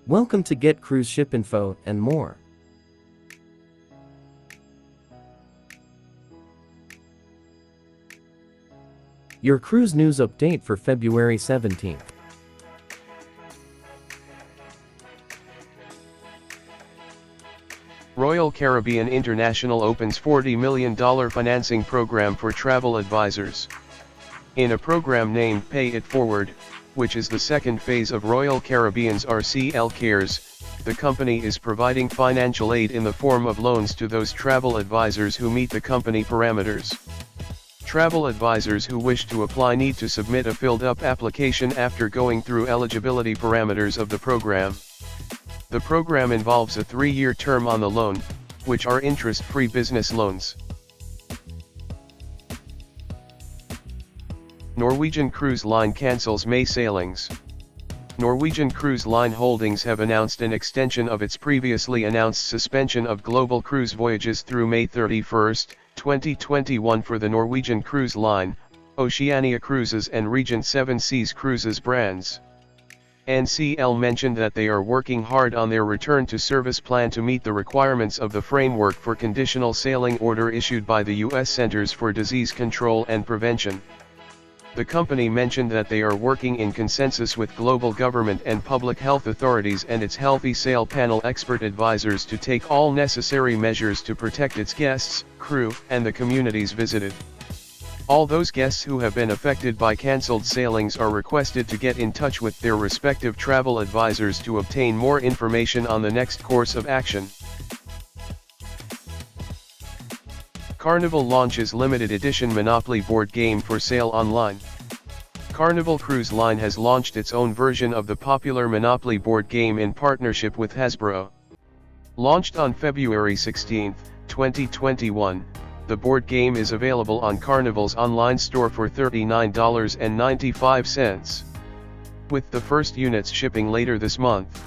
Welcome to Get Cruise Ship Info and more. Your cruise news update for February 17th. Royal Caribbean International opens $40 million financing program for travel advisors. In a program named Pay It Forward, which is the second phase of Royal Caribbean's RCL Cares, the company is providing financial aid in the form of loans to those travel advisors who meet the company parameters. Travel advisors who wish to apply need to submit a filled-up application after going through eligibility parameters of the program. The program involves a 3-year term on the loan, which are interest-free business loans. Norwegian Cruise Line cancels May sailings. Norwegian Cruise Line Holdings have announced an extension of its previously announced suspension of global cruise voyages through May 31, 2021 for the Norwegian Cruise Line, Oceania Cruises and Regent Seven Seas Cruises brands. NCL mentioned that they are working hard on their return to service plan to meet the requirements of the framework for conditional sailing order issued by the U.S. Centers for Disease Control and Prevention. The company mentioned that they are working in consensus with global government and public health authorities and its Healthy Sail Panel expert advisors to take all necessary measures to protect its guests, crew, and the communities visited. All those guests who have been affected by cancelled sailings are requested to get in touch with their respective travel advisors to obtain more information on the next course of action. Carnival launches limited edition Monopoly board game for sale online. Carnival Cruise Line has launched its own version of the popular Monopoly board game in partnership with Hasbro. Launched on February 16, 2021, the board game is available on Carnival's online store for $39.95, with the first units shipping later this month.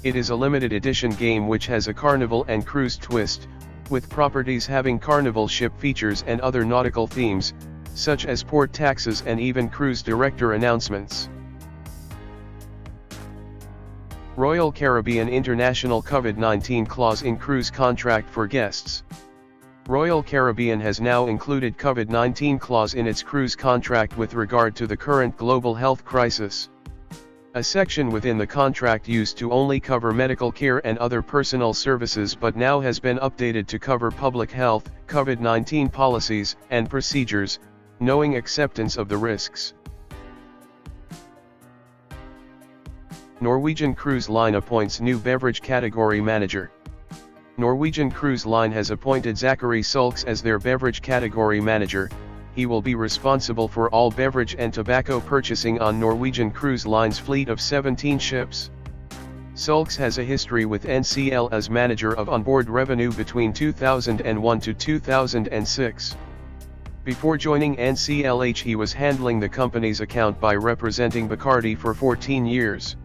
It is a limited edition game which has a Carnival and cruise twist, with properties having Carnival ship features and other nautical themes, such as port taxes and even cruise director announcements. Royal Caribbean International COVID-19 clause in cruise contract for guests. Royal Caribbean has now included COVID-19 clause in its cruise contract with regard to the current global health crisis. A section within the contract used to only cover medical care and other personal services but now has been updated to cover public health, COVID-19 policies, and procedures, knowing acceptance of the risks. Norwegian Cruise Line appoints new beverage category manager. Norwegian Cruise Line has appointed Zachary Sulks as their beverage category manager. He will be responsible for all beverage and tobacco purchasing on Norwegian Cruise Line's fleet of 17 ships. Sulks has a history with NCL as manager of onboard revenue between 2001 to 2006. Before joining NCLH, he was handling the company's account by representing Bacardi for 14 years.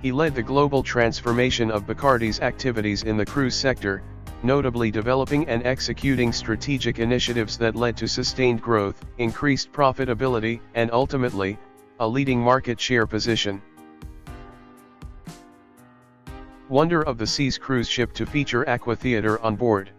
He led the global transformation of Bacardi's activities in the cruise sector, notably developing and executing strategic initiatives that led to sustained growth, increased profitability, and ultimately, a leading market share position. Wonder of the Seas cruise ship to feature Aqua Theater on board.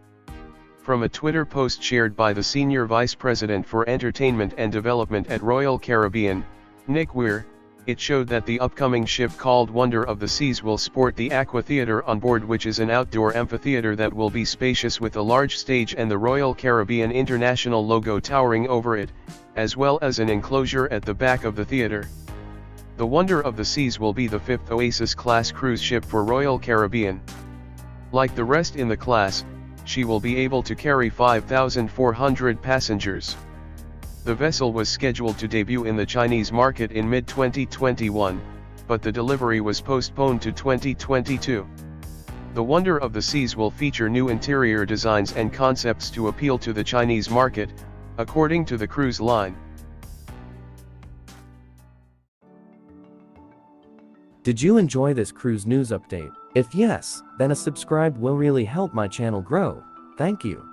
From a Twitter post shared by the Senior Vice President for Entertainment and Development at Royal Caribbean, Nick Weir, it showed that the upcoming ship called Wonder of the Seas will sport the Aqua Theater on board, which is an outdoor amphitheater that will be spacious with a large stage and the Royal Caribbean International logo towering over it, as well as an enclosure at the back of the theater. The Wonder of the Seas will be the 5th Oasis-class cruise ship for Royal Caribbean. Like the rest in the class, she will be able to carry 5,400 passengers. The vessel was scheduled to debut in the Chinese market in mid-2021, but the delivery was postponed to 2022. The Wonder of the Seas will feature new interior designs and concepts to appeal to the Chinese market, according to the cruise line. Did you enjoy this cruise news update? If yes, then a subscribe will really help my channel grow. Thank you.